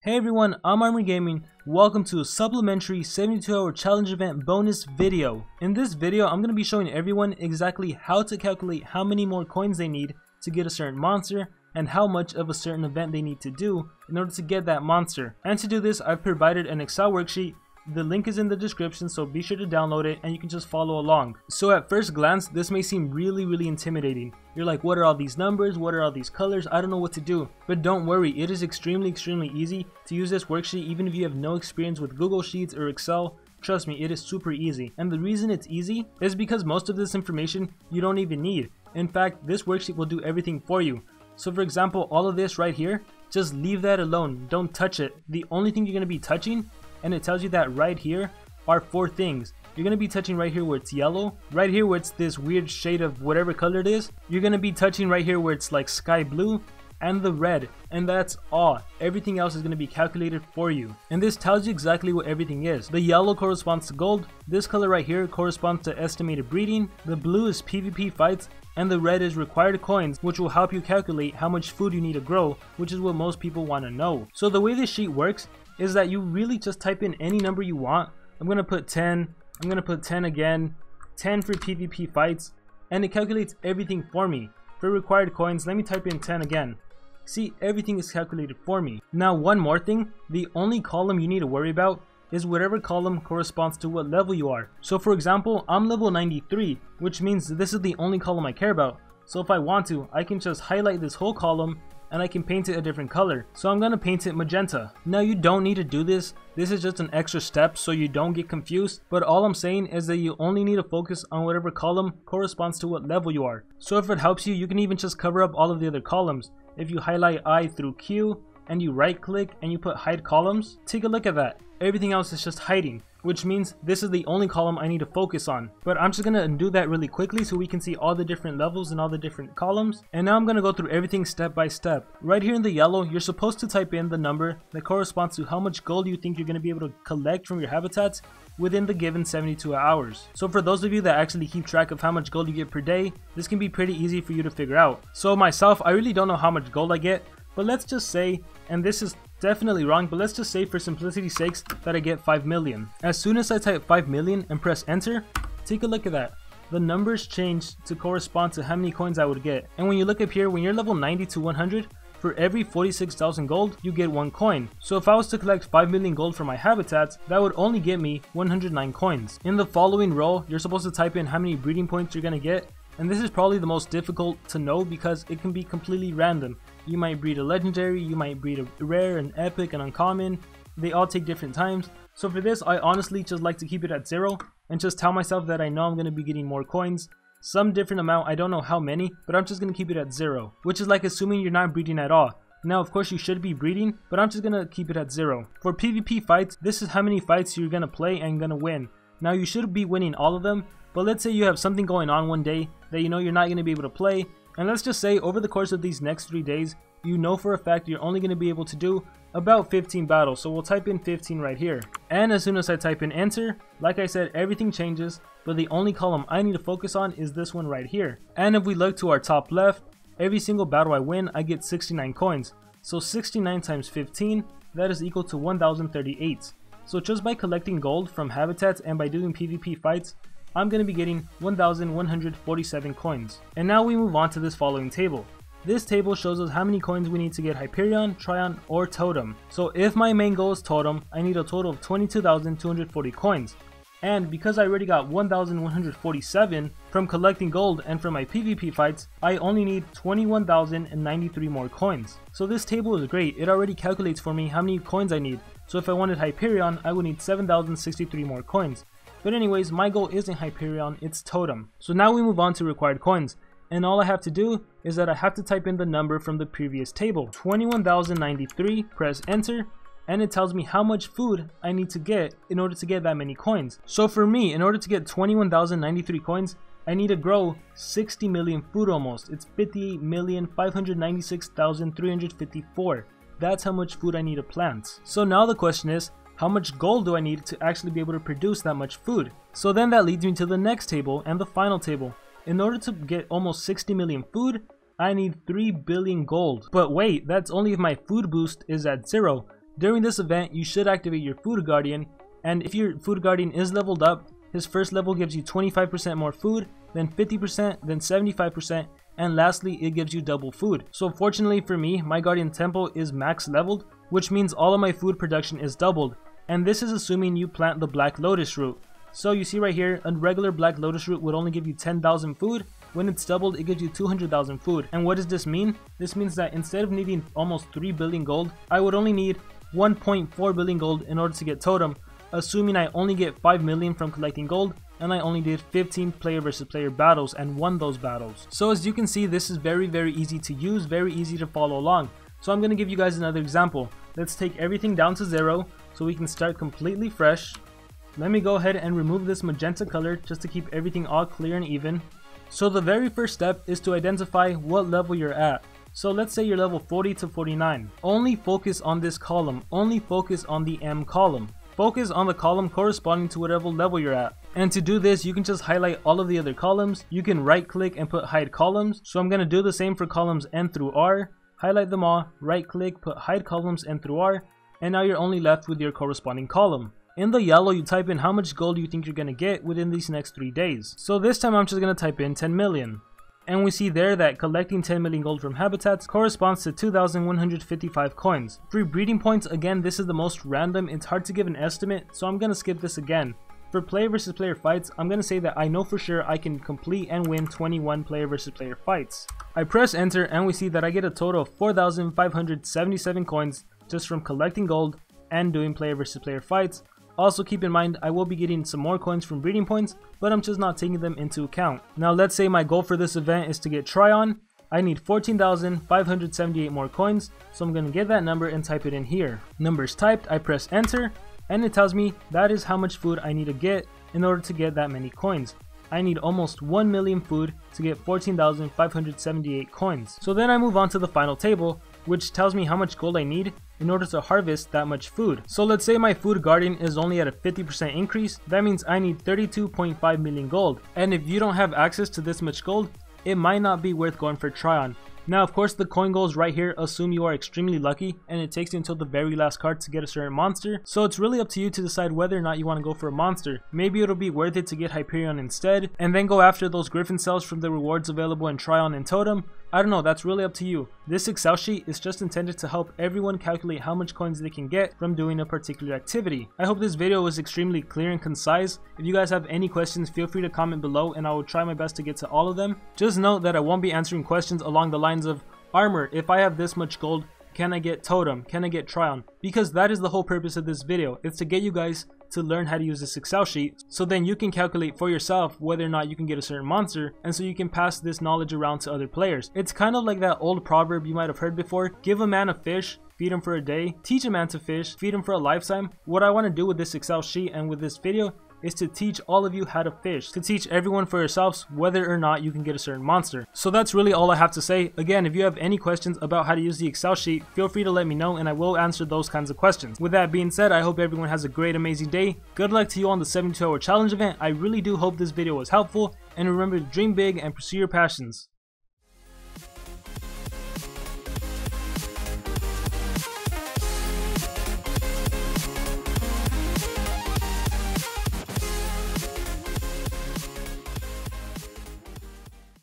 Hey everyone, I'm Armor Gaming. Welcome to a supplementary 72-hour challenge event bonus video. In this video, I'm going to be showing everyone exactly how to calculate how many more coins they need to get a certain monster and how much of a certain event they need to do in order to get that monster. And to do this, I've provided an Excel worksheet. The link is in the description, so be sure to download it and you can just follow along. So at first glance, this may seem really intimidating. You're like, what are all these numbers? What are all these colors? I don't know what to do. But don't worry, it is extremely easy to use this worksheet even if you have no experience with Google Sheets or Excel. Trust me, it is super easy. And the reason it's easy is because most of this information you don't even need. In fact, this worksheet will do everything for you. So for example, all of this right here, just leave that alone. Don't touch it. The only thing you're going to be touching, and it tells you that right here, are 4 things. You're going to be touching right here where it's yellow, right here where it's this weird shade of whatever color it is. You're going to be touching right here where it's like sky blue, and the red, and that's all. Everything else is going to be calculated for you. And this tells you exactly what everything is. The yellow corresponds to gold, this color right here corresponds to estimated breeding, the blue is PvP fights, and the red is required coins, which will help you calculate how much food you need to grow, which is what most people want to know. So the way this sheet works is that you really just type in any number you want. I'm going to put 10, I'm going to put 10 again, 10 for PvP fights, and it calculates everything for me. For required coins, let me type in 10 again. See, everything is calculated for me. Now one more thing, the only column you need to worry about is whatever column corresponds to what level you are. So for example, I'm level 93, which means this is the only column I care about. So if I want to, I can just highlight this whole column and I can paint it a different color. So I'm gonna paint it magenta. Now you don't need to do this. This is just an extra step so you don't get confused. But all I'm saying is that you only need to focus on whatever column corresponds to what level you are. So if it helps you, you can even just cover up all of the other columns. If you highlight I through Q and you right click and you put hide columns, take a look at that. Everything else is just hiding, which means this is the only column I need to focus on. But I'm just going to undo that really quickly so we can see all the different levels and all the different columns. And now I'm going to go through everything step by step. Right here in the yellow, you're supposed to type in the number that corresponds to how much gold you think you're going to be able to collect from your habitats within the given 72 hours. So for those of you that actually keep track of how much gold you get per day, this can be pretty easy for you to figure out. So myself, I really don't know how much gold I get, but let's just say, and this is definitely wrong, but let's just say for simplicity's sakes that I get 5 million. As soon as I type 5 million and press enter, take a look at that. The numbers change to correspond to how many coins I would get. And when you look up here, when you're level 90 to 100, for every 46,000 gold, you get 1 coin. So if I was to collect 5 million gold for my habitats, that would only get me 109 coins. In the following row, you're supposed to type in how many breeding points you're gonna get. And this is probably the most difficult to know because it can be completely random. You might breed a legendary, you might breed a rare, an epic, an uncommon. They all take different times. So for this, I honestly just like to keep it at 0 and just tell myself that I know I'm going to be getting more coins. Some different amount, I don't know how many, but I'm just going to keep it at 0. Which is like assuming you're not breeding at all. Now of course you should be breeding, but I'm just going to keep it at 0. For PvP fights, this is how many fights you're going to play and going to win. Now you should be winning all of them, but let's say you have something going on one day that you know you're not going to be able to play, and let's just say over the course of these next 3 days, you know for a fact you're only going to be able to do about 15 battles, so we'll type in 15 right here. And as soon as I type in enter, like I said, everything changes, but the only column I need to focus on is this one right here. And if we look to our top left, every single battle I win, I get 69 coins. So 69 times 15, that is equal to 1038. So just by collecting gold from habitats and by doing PvP fights, I'm going to be getting 1147 coins. And now we move on to this following table. This table shows us how many coins we need to get Hyperion, Tryon, or Totem. So if my main goal is Totem, I need a total of 22,240 coins. And because I already got 1,147 from collecting gold and from my PvP fights, I only need 21,093 more coins. So this table is great, it already calculates for me how many coins I need. So if I wanted Hyperion, I would need 7,063 more coins. But anyways, my goal isn't Hyperion, it's Totem. So now we move on to required coins. And all I have to do is that I have to type in the number from the previous table. 21,093, press enter, and it tells me how much food I need to get in order to get that many coins. So for me, in order to get 21,093 coins, I need to grow 60 million food almost. It's 58,596,354. That's how much food I need to plant. So now the question is, how much gold do I need to actually be able to produce that much food? So then that leads me to the next table and the final table. In order to get almost 60 million food, I need 3 billion gold. But wait, that's only if my food boost is at 0. During this event, you should activate your Food Guardian, and if your Food Guardian is leveled up, his first level gives you 25% more food, then 50%, then 75%, and lastly it gives you double food. So fortunately for me, my Guardian Temple is max leveled, which means all of my food production is doubled, and this is assuming you plant the Black Lotus root. So you see right here, a regular Black Lotus root would only give you 10,000 food. When it's doubled, it gives you 200,000 food. And what does this mean? This means that instead of needing almost 3 billion gold, I would only need 1.4 billion gold in order to get Totem, assuming I only get 5 million from collecting gold, and I only did 15 player versus player battles and won those battles. So as you can see, this is very easy to use, very easy to follow along. So I'm going to give you guys another example. Let's take everything down to 0 so we can start completely fresh. Let me go ahead and remove this magenta color just to keep everything all clear and even. So the very first step is to identify what level you're at. So let's say you're level 40 to 49. Only focus on this column, only focus on the M column. Focus on the column corresponding to whatever level you're at. And to do this, you can just highlight all of the other columns. You can right click and put hide columns. So I'm going to do the same for columns N through R. Highlight them all, right click, put hide columns N through R, and now you're only left with your corresponding column. In the yellow, you type in how much gold you think you're going to get within these next 3 days. So this time I'm just going to type in 10 million. And we see there that collecting 10 million gold from habitats corresponds to 2,155 coins. For breeding points, again, this is the most random. It's hard to give an estimate, so I'm going to skip this again. For player versus player fights, I'm going to say that I know for sure I can complete and win 21 player versus player fights. I press enter and we see that I get a total of 4,577 coins just from collecting gold and doing player versus player fights. Also keep in mind, I will be getting some more coins from breeding points, but I'm just not taking them into account. Now let's say my goal for this event is to get Tryon. I need 14,578 more coins, so I'm going to get that number and type it in here. Numbers typed, I press enter, and it tells me that is how much food I need to get in order to get that many coins. I need almost 1 million food to get 14,578 coins. So then I move on to the final table, which tells me how much gold I need in order to harvest that much food. So let's say my Food Guardian is only at a 50% increase. That means I need 32.5 million gold. And if you don't have access to this much gold, it might not be worth going for Tryon. Now of course the coin goals right here assume you are extremely lucky and it takes you until the very last card to get a certain monster, so it's really up to you to decide whether or not you want to go for a monster. Maybe it'll be worth it to get Hyperion instead and then go after those Griffin cells from the rewards available in Tryon and Totem. I don't know, that's really up to you. This Excel sheet is just intended to help everyone calculate how much coins they can get from doing a particular activity. I hope this video was extremely clear and concise. If you guys have any questions, feel free to comment below and I will try my best to get to all of them. Just note that I won't be answering questions along the lines of, armor, if I have this much gold, can I get Totem? Can I get Tryon? Because that is the whole purpose of this video. It's to get you guys to learn how to use this Excel sheet, so then you can calculate for yourself whether or not you can get a certain monster, and so you can pass this knowledge around to other players. It's kind of like that old proverb you might have heard before: give a man a fish, feed him for a day; teach a man to fish, feed him for a lifetime. What I want to do with this Excel sheet and with this video is to teach all of you how to fish, to teach everyone for yourselves whether or not you can get a certain monster. So that's really all I have to say. Again, if you have any questions about how to use the Excel sheet, feel free to let me know and I will answer those kinds of questions. With that being said, I hope everyone has a great, amazing day. Good luck to you on the 72-hour challenge event. I really do hope this video was helpful, and remember to dream big and pursue your passions.